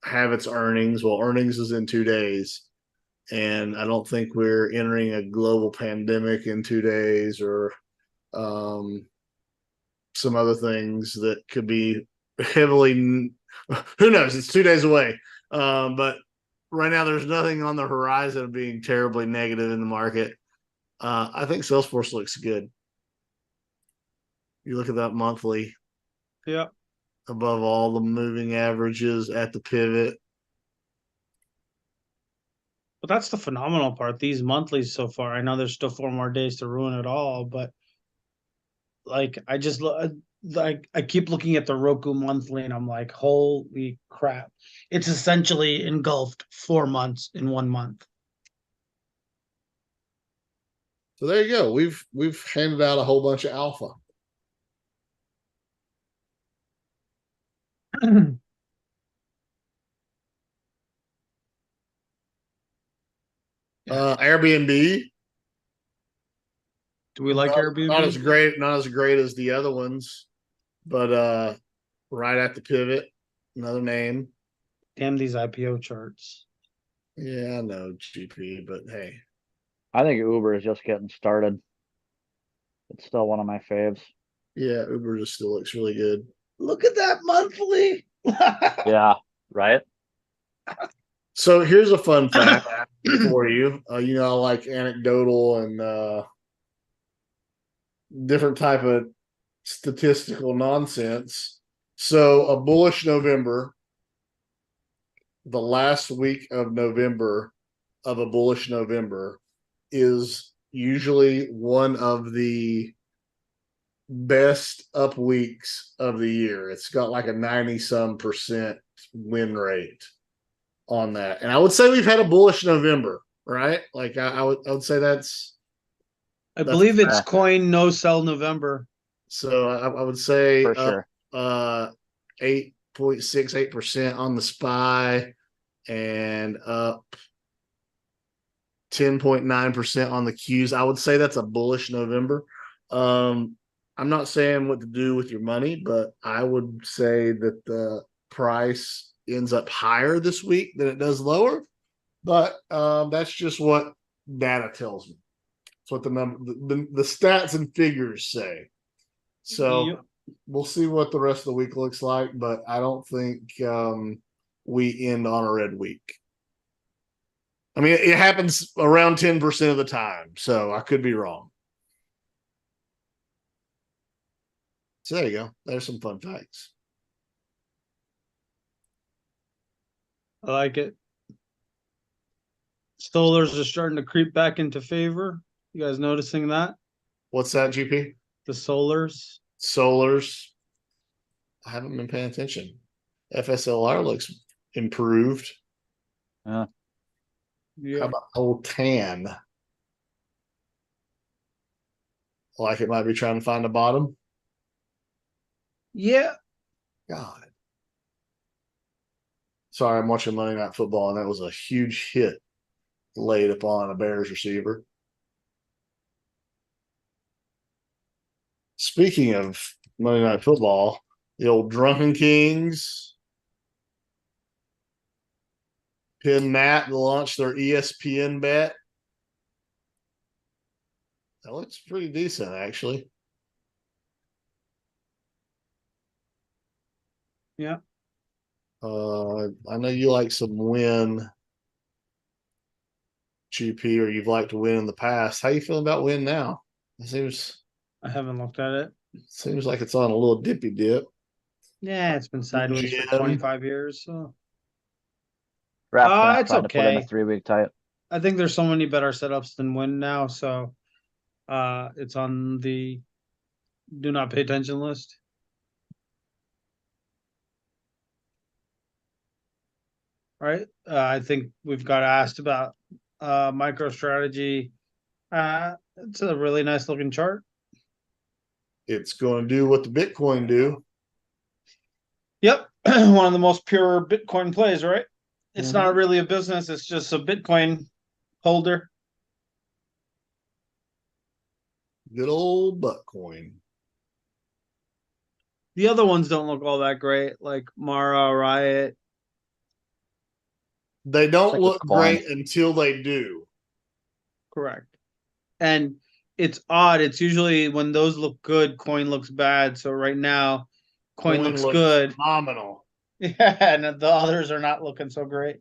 have its earnings. Well, earnings is in 2 days. And I don't think we're entering a global pandemic in 2 days or um, some other things that could be heavily, who knows? It's 2 days away. But right now, there's nothing on the horizon of being terribly negative in the market. I think Salesforce looks good. You look at that monthly Yeah. above all the moving averages at the pivot. But that's the phenomenal part. These monthlies so far. I know there's still 4 more days to ruin it all, but like like I keep looking at the Roku monthly and I'm like, holy crap. It's essentially engulfed 4 months in 1 month. So there you go. We've handed out a whole bunch of alpha. Airbnb, Do we like not as Airbnb? great, not as great as the other ones, but right at the pivot, another name. Damn these IPO charts. Yeah, I know GP, but hey, I think Uber is just getting started. It's still one of my faves. yeah, Uber just still looks really good. Look at that monthly. Yeah, right? So here's a fun fact for you. I like anecdotal and different type of statistical nonsense. So a bullish November, the last week of November of a bullish November is usually one of the best up weeks of the year. It's got like a 90 some percent win rate on that. And I would say we've had a bullish November, right? Like I would say that's I believe it's Yeah. coin no sell November. so I would say For sure. 8.68% on the SPY and up 10.9% on the Qs. I would say that's a bullish November. I'm not saying what to do with your money, but I would say that the price ends up higher this week than it does lower. But that's just what data tells me. It's what the stats and figures say. So Yep. we'll see what the rest of the week looks like, but I don't think we end on a red week. I mean, it happens around 10% of the time, so I could be wrong. So there you go. There's some fun facts. I like it. Stolers are starting to creep back into favor. You guys noticing that? What's that, GP? The solars. Solars. I haven't been paying attention. FSLR looks improved. Yeah. How about old tan? Like it might be trying to find a bottom. Yeah. God. Sorry, I'm watching Monday Night Football, and that was a huge hit laid upon a Bears receiver. Speaking of Monday Night Football, the old Drunken Kings pinned Matt to launch their ESPN bet. That looks pretty decent, actually. Yeah. I know you like some win, GP, or you've liked to win in the past. How you feeling about win now? It I haven't looked at it. seems like it's on a little dippy dip. Yeah, it's been sideways for Jim. 25 years. So Draft it's trying to put in a okay. 3-week tight. I think there's so many better setups than win now, so it's on the do not pay attention list. Right? I think we've got asked about MicroStrategy. It's a really nice looking chart. It's going to do what the Bitcoin do. Yep. One of the most pure Bitcoin plays, right? It's Mhm. not really a business, it's just a Bitcoin holder. Good old Buttcoin. The other ones don't look all that great, like Mara, Riot. They don't Like look it's blind. great until they do. Correct. And it's odd. It's usually when those look good, coin looks bad. So right now, coin looks good. Phenomenal. Yeah, and the others are not looking so great.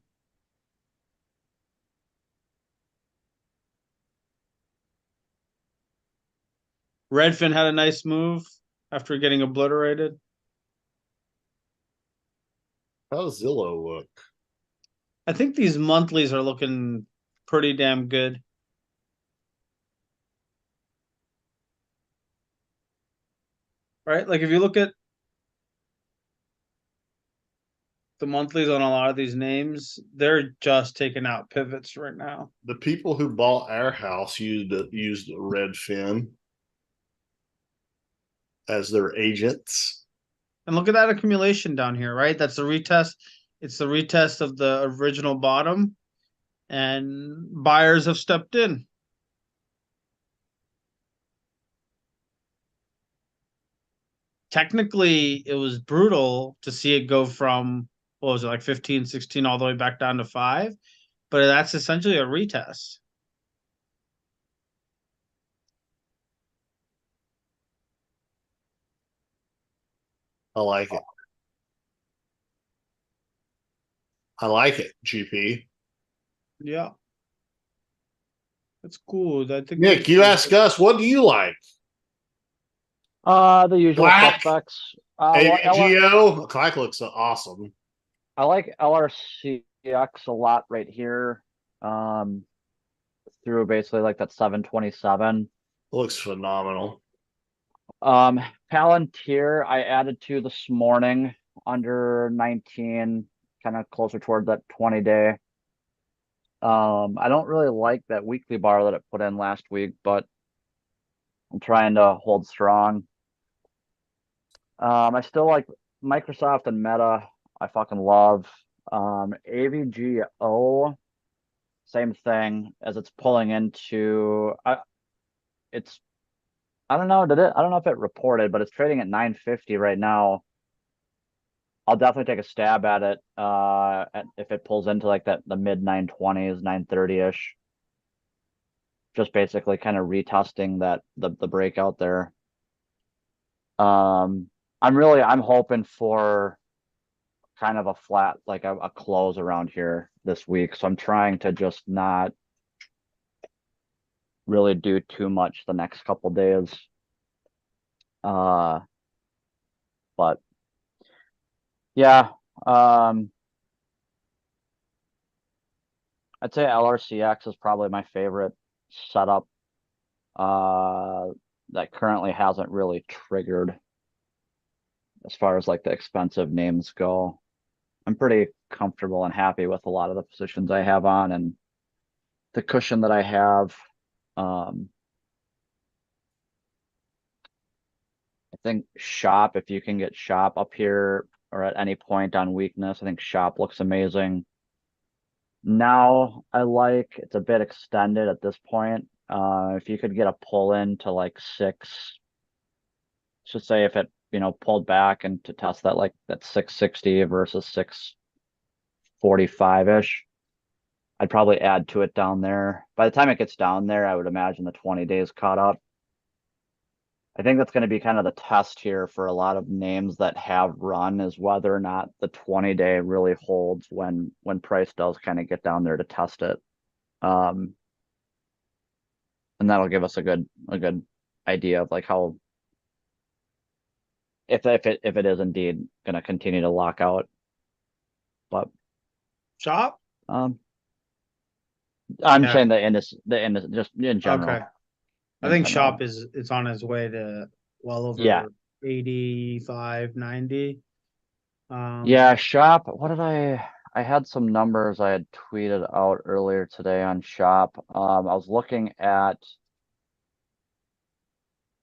Redfin had a nice move after getting obliterated. How does Zillow look? I think these monthlies are looking pretty damn good. Right? Like if you look at the monthlies on a lot of these names, they're just taking out pivots right now. The people who bought our house used Redfin as their agents. And look at that accumulation down here, right? That's the retest. It's the retest of the original bottom, and buyers have stepped in. Technically, it was brutal to see it go from, what was it, like 15, 16, all the way back down to 5. But that's essentially a retest. I like it. I like it, GP. Yeah. That's cool. I think Nick, you ask us, what do you like? The usual Black. suspects. AVGO? Clack looks awesome. I like LRCX a lot right here. Through basically like that 727. Looks phenomenal. Palantir I added to this morning under 19. kind of closer toward that 20-day. I don't really like that weekly bar that it put in last week, but I'm trying to hold strong. I still like Microsoft and Meta. I fucking love. AVGO, same thing as it's pulling into. It's I don't know. I don't know if it reported, but it's trading at 950 right now. I'll definitely take a stab at it. If it pulls into like the mid 920s, 930-ish. Just basically kind of retesting the breakout there. I'm hoping for kind of a flat, like a close around here this week. So I'm trying to just not really do too much the next couple days. But yeah, I'd say LRCX is probably my favorite setup that currently hasn't really triggered as far as like the expensive names go. I'm pretty comfortable and happy with a lot of the positions I have on and the cushion that I have. I think shop, if you can get shop up here or at any point on weakness, I think shop looks amazing. Now it's a bit extended at this point. If you could get a pull in to like 6, let's just say if it, pulled back and to test that 660 versus 645-ish, I'd probably add to it down there. By the time it gets down there, I would imagine the 20 days caught up. I think that's going to be kind of the test here for a lot of names that have run, is whether or not the 20-day really holds when price does kind of get down there to test it. And that'll give us a good idea of like how if it is indeed going to continue to lock out. But Shop? I'm Yeah. saying the industry just in general. Okay. I think shop it's on his way to well over 85, 90. Yeah, shop. What did I had some numbers I had tweeted out earlier today on shop. I was looking at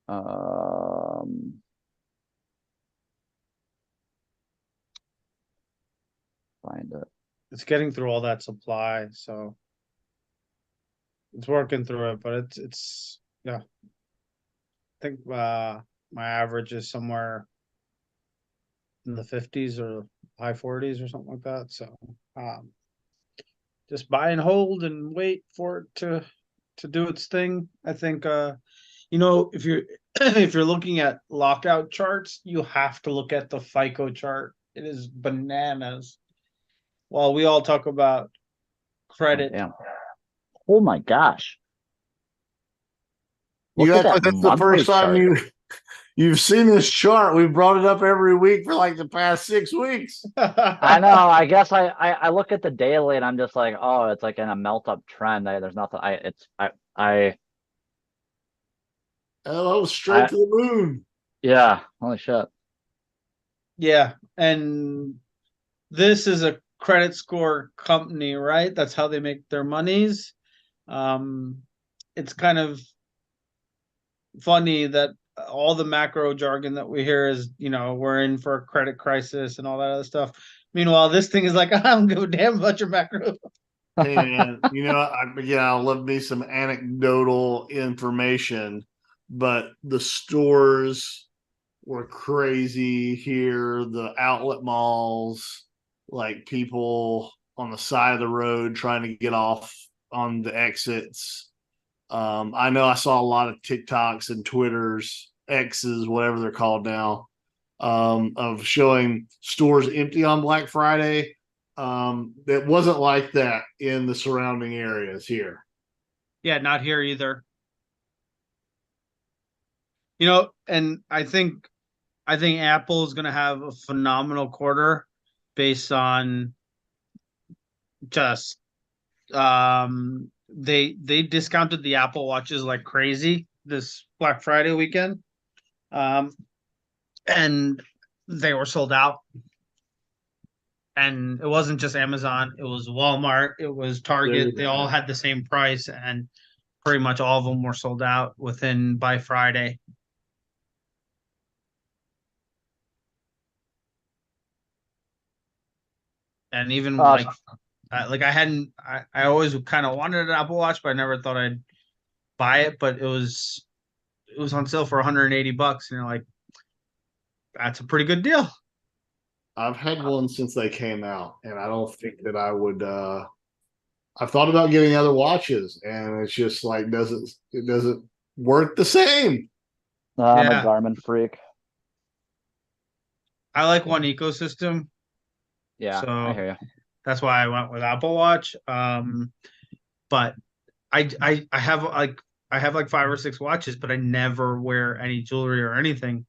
find it. It's getting through all that supply, so it's working through it, but it's yeah. I think my average is somewhere in the 50s or high 40s or something like that. So just buy and hold and wait for it to do its thing. I think if you're if you're looking at lockout charts, you have to look at the FICO chart. It is bananas. While we all talk about credit. Oh my gosh. You act like that's the first time you've seen this chart. We've brought it up every week for like the past 6 weeks. I know. I guess I look at the daily and I'm just like, oh, it's like in a melt up trend. There's nothing. Oh, straight to the moon. Yeah. Holy shit. Yeah, and this is a credit score company, right? That's how they make their monies. It's kind of funny that all the macro jargon that we hear is, we're in for a credit crisis and all that other stuff. Meanwhile, this thing is like, I don't give a damn about your macro. And I'll love me some anecdotal information, but the stores were crazy here. The outlet malls, like people on the side of the road trying to get off on the exits. I know I saw a lot of TikToks and Twitters, X's, whatever they're called now, of showing stores empty on Black Friday. It wasn't like that in the surrounding areas here. Yeah, not here either. And I think Apple is going to have a phenomenal quarter based on just they discounted the Apple Watches like crazy this Black Friday weekend, and they were sold out. and it wasn't just Amazon. It was Walmart. It was Target. They all had the same price, and pretty much all of them were sold out by Friday. And even I always kind of wanted an Apple Watch, but I never thought I'd buy it. But it was on sale for $180, and you're like, that's a pretty good deal. I've had one since they came out, and I don't think that I would. I've thought about getting other watches, and it's just like it doesn't work the same. I'm a Yeah. Garmin freak. I like one ecosystem, Yeah, I hear so you. that's why I went with Apple Watch. But I have like 5 or 6 watches, but I never wear any jewelry or anything.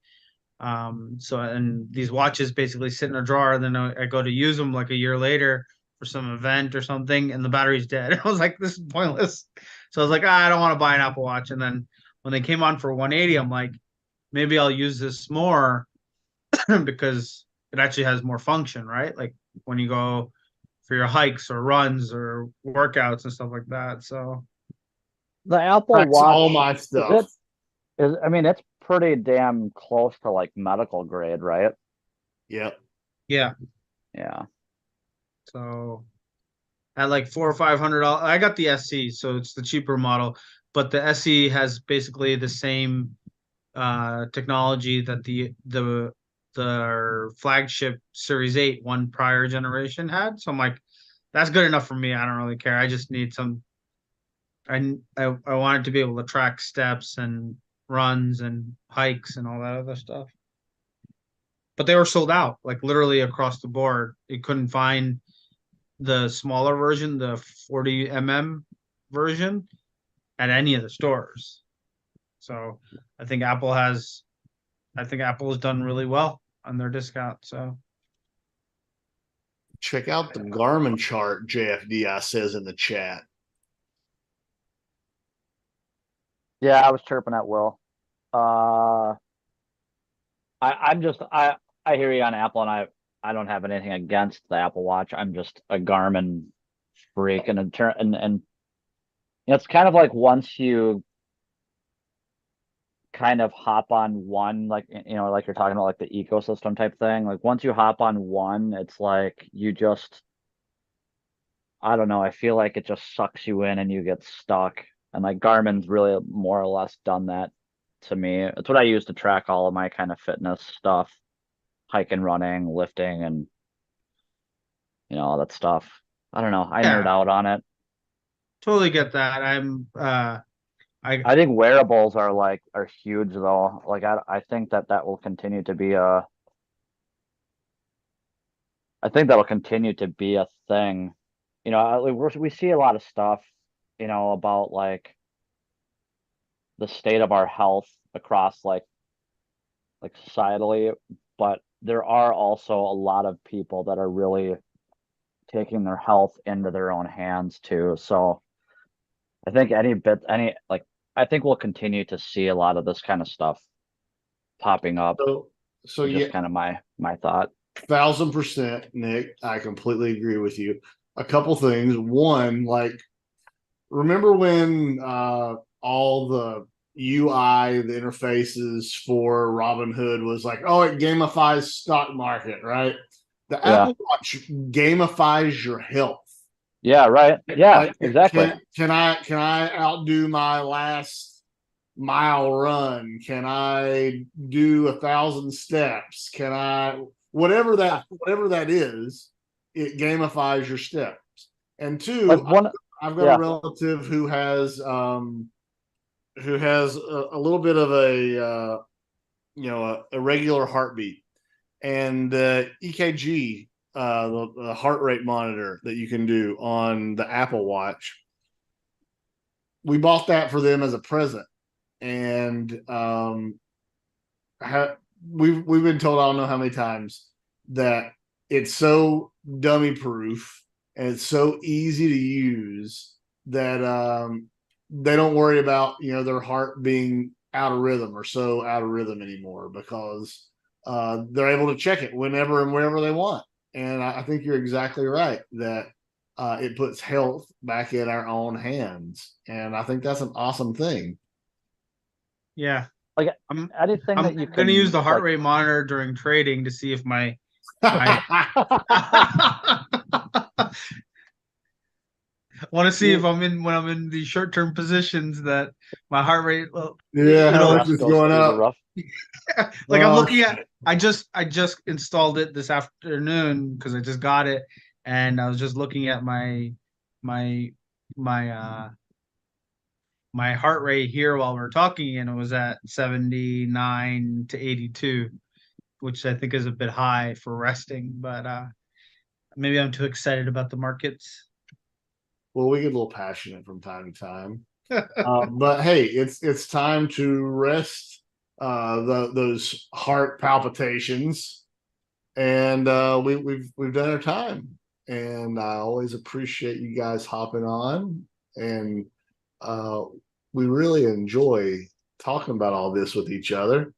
And these watches basically sit in a drawer, and then I go to use them like a year later for some event or something, and the battery's dead. I was like, this is pointless. So I was like, I don't want to buy an Apple Watch. And then when they came on for 180, I'm like, maybe I'll use this more because it actually has more function, right? Like when you go for your hikes or runs or workouts and stuff like that. So The Apple Tracks all Watch, my is stuff. it I mean, it's pretty damn close to like medical grade, right? Yep. yeah, Yeah. so at like $400 or $500, I got the SE, so it's the cheaper model, but the SE has basically the same technology that the flagship Series 8 one prior generation had. So I'm like, that's good enough for me. I don't really care. I just need some. I wanted to be able to track steps and runs and hikes and all that other stuff. But they were sold out, like literally across the board. You couldn't find the smaller version, the 40 version, at any of the stores. So I think Apple has done really well on their discount. So Check out the Garmin chart, JFDI says in the chat. Yeah, I was chirping at Will. I hear you on Apple, and I don't have anything against the Apple Watch. I'm just a Garmin freak, and it's kind of like once you kind of hop on one, like like you're talking about like the ecosystem type thing. Like once you hop on one, it's like you just, I don't know, I feel like it just sucks you in and you get stuck. And like Garmin's really more or less done that to me. It's what I use to track all of my kind of fitness stuff, hiking, running, lifting, and all that stuff. I don't know. I nerd yeah, out on it. totally get that. I think wearables are huge though. Like I think that will continue to be I think that'll continue to be a thing. We see a lot of stuff, about like the state of our health across like societally, but there are also a lot of people that are really taking their health into their own hands too. So I think I think we'll continue to see a lot of this kind of stuff popping up. So Is yeah, just kind of my thought. 1000%, Nick. I completely agree with you. A couple things. One, like, remember when all the UI, the interfaces for Robinhood was like, oh, it gamifies stock market, right? The Yeah. Apple Watch gamifies your health. Yeah, right. Yeah, Like, exactly. can I outdo my last mile run? Can I do 1,000 steps? Can I whatever that is? It gamifies your steps. And Like two, one, I've got a yeah, relative who has a little bit of a irregular heartbeat, and EKG, the heart rate monitor that you can do on the Apple Watch. We bought that for them as a present, and we've been told I don't know how many times that it's so dummy proof and it's so easy to use that they don't worry about their heart being out of rhythm or so out of rhythm anymore because they're able to check it whenever and wherever they want. And I think you're exactly right that it puts health back in our own hands. And I think that's an awesome thing. Yeah. Like I'm anything I'm that you gonna use can the heart like rate monitor during trading to see if my want to see if I'm in when I'm in the short term positions that my heart rate, well, Yeah, how much stress is goes going through the up? roof. like I'm Oh, looking at I just installed it this afternoon because I just got it, and I was just looking at my my my heart rate here while we are talking, and it was at 79 to 82, which I think is a bit high for resting, but maybe I'm too excited about the markets. well, we get a little passionate from time to time. But hey, it's time to rest those heart palpitations, and we've done our time. And I always appreciate you guys hopping on, and uh, we really enjoy talking about all this with each other.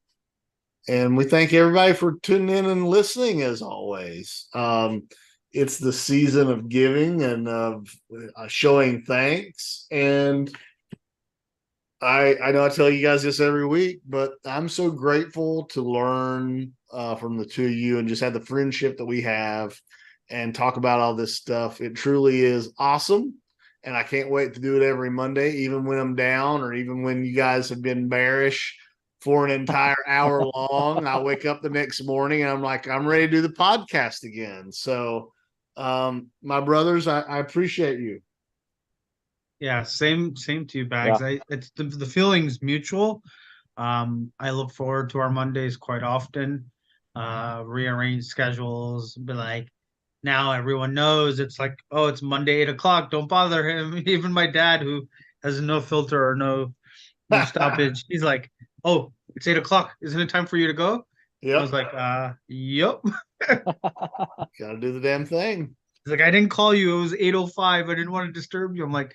And we thank everybody for tuning in and listening as always. It's the season of giving and of showing thanks. And I know I tell you guys this every week, but I'm so grateful to learn from the two of you and just have the friendship that we have and talk about all this stuff. It truly is awesome. And I can't wait to do it every Monday, even when I'm down or even when you guys have been bearish for an entire hour long. I wake up the next morning and I'm like, I'm ready to do the podcast again. So, my brothers, I appreciate you. Yeah, same to you, Yeah. Bags. It's the feeling's mutual. I look forward to our Mondays quite often. Rearrange schedules, be like, now everyone knows it's like, oh, it's Monday 8 o'clock. Don't bother him. Even my dad, who has no filter or no stoppage, he's like, oh, it's 8 o'clock. Isn't it time for you to go? I Yep. was like, yep. Gotta do the damn thing. He's like, I didn't call you. It was 8:05. I didn't want to disturb you. I'm like,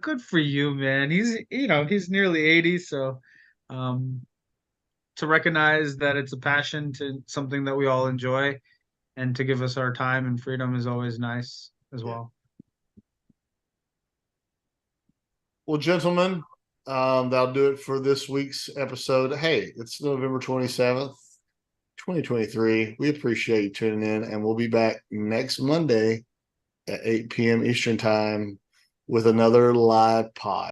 good for you, man. He's nearly 80, so um to recognize that it's a passion to something that we all enjoy and to give us our time and freedom is always nice as Yeah. well. Well, gentlemen, that'll do it for this week's episode. Hey, it's November 27th, 2023. We appreciate you tuning in, and we'll be back next Monday at 8 p.m. Eastern Time with another live pod.